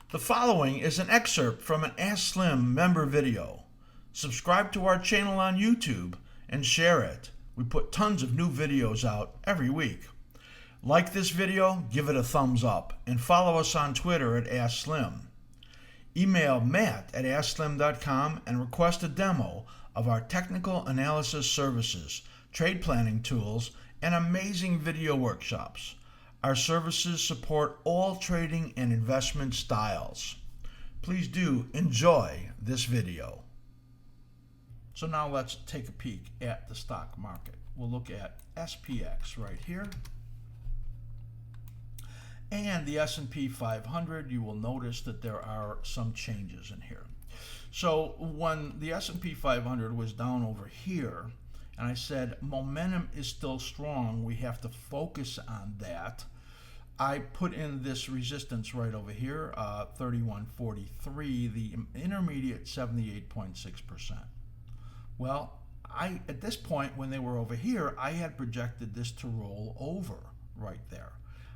The following is an excerpt from an askSlim member video. Subscribe to our channel on YouTube and share it. We put tons of new videos out every week. Like this video, give it a thumbs up, and follow us on Twitter at askSlim. Email matt@askSlim.com and request a demo of our technical analysis services, trade planning tools, and amazing video workshops. Our services support all trading and investment styles. Please do enjoy this video. So now let's take a peek at the stock market. We'll look at SPX right here. And the S&P 500, you will notice that there are some changes in here. So when the S&P 500 was down over here, and I said momentum is still strong, we have to focus on that, I put in this resistance right over here, 31.43, the intermediate 78.6%. Well, at this point when they were over here, I had projected this to roll over right there.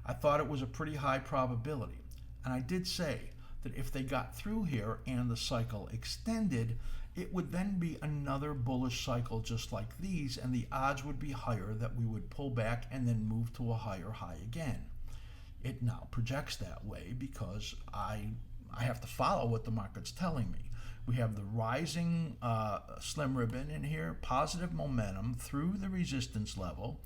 I thought it was a pretty high probability, and I did say that if they got through here and the cycle extended, it would then be another bullish cycle just like these, and the odds would be higher that we would pull back and then move to a higher high again. It now projects that way because I have to follow what the market's telling me. We have the rising slim ribbon in here, positive momentum through the resistance level,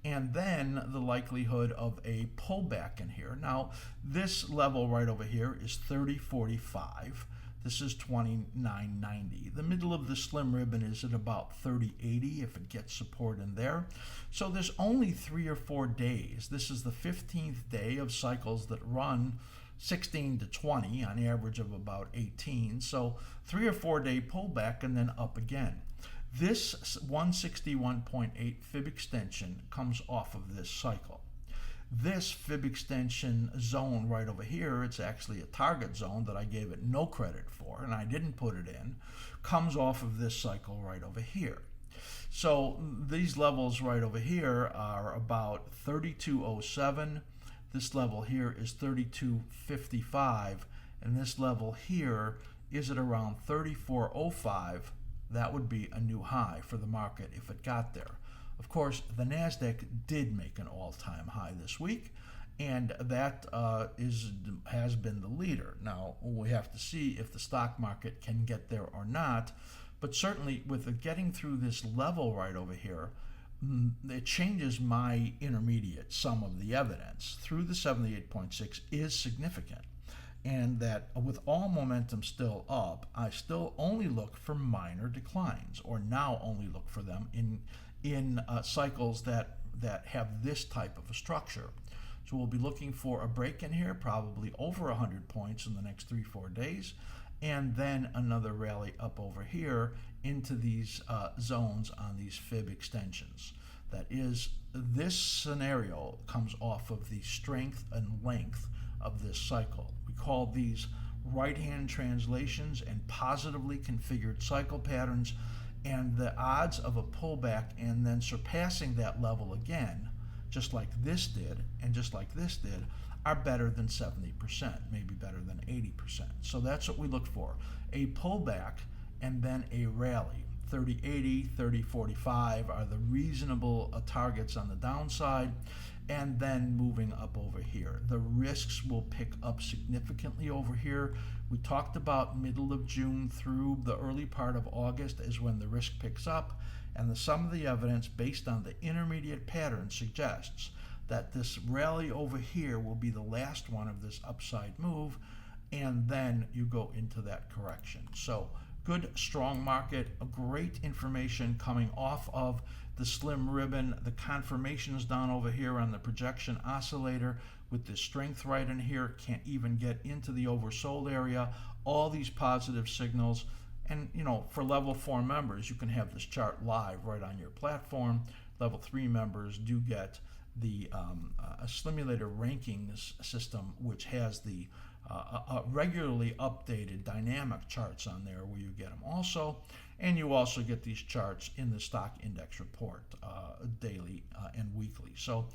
and then the likelihood of a pullback in here. Now, this level right over here is 30.45. This is 29.90. The middle of the slim ribbon is at about 30.80 if it gets support in there. So there's only 3 or 4 days. This is the 15th day of cycles that run 16 to 20, on average of about 18. So 3 or 4 day pullback and then up again. This 161.8 fib extension comes off of this cycle. This fib extension zone right over here, it's actually a target zone that I gave it no credit for, and I didn't put it in, comes off of this cycle right over here. So these levels right over here are about 32.07. This level here is 32.55, and this level here is at around 34.05. That would be a new high for the market if it got there. Of course, the NASDAQ did make an all-time high this week, and that has been the leader. Now, we have to see if the stock market can get there or not, but certainly with getting through this level right over here, it changes my intermediate sum of the evidence through the 78.6 is significant. And that with all momentum still up, I still only look for minor declines, or now only look for them in cycles that have this type of a structure. So we'll be looking for a break in here, probably over 100 points in the next 3-4 days, and then another rally up over here into these zones on these fib extensions. That is, this scenario comes off of the strength and length of this cycle. We call these right-hand translations and positively configured cycle patterns, and the odds of a pullback and then surpassing that level again, just like this did and just like this did, are better than 70%, maybe better than 80%. So that's what we look for, a pullback and then a rally. 30.80, 30.45 are the reasonable targets on the downside, and then moving up over here. The risks will pick up significantly over here. We talked about middle of June through the early part of August is when the risk picks up, and the sum of the evidence based on the intermediate pattern suggests that this rally over here will be the last one of this upside move, and then you go into that correction. So good, strong market, a great information coming off of the slim ribbon. The confirmation is down over here on the projection oscillator with the strength right in here. Can't even get into the oversold area. All these positive signals. And for level 4 members, you can have this chart live right on your platform. Level 3 members do get the Slimulator rankings system, which has the regularly updated dynamic charts on there where you get them also. And you also get these charts in the stock index report daily and weekly. So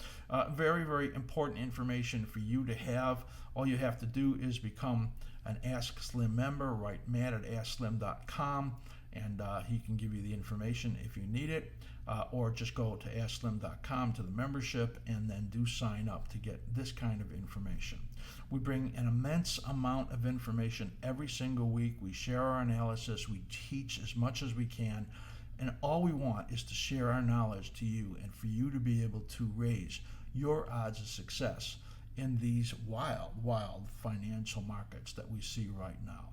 very, very important information for you to have. All you have to do is become an askSlim member. Write Matt at askSlim.com, and he can give you the information if you need it. Or just go to askSlim.com to the membership and then do sign up to get this kind of information. We bring an immense amount of information every single week. We share our analysis. We teach as much as we can. And all we want is to share our knowledge to you and for you to be able to raise your odds of success in these wild, wild financial markets that we see right now.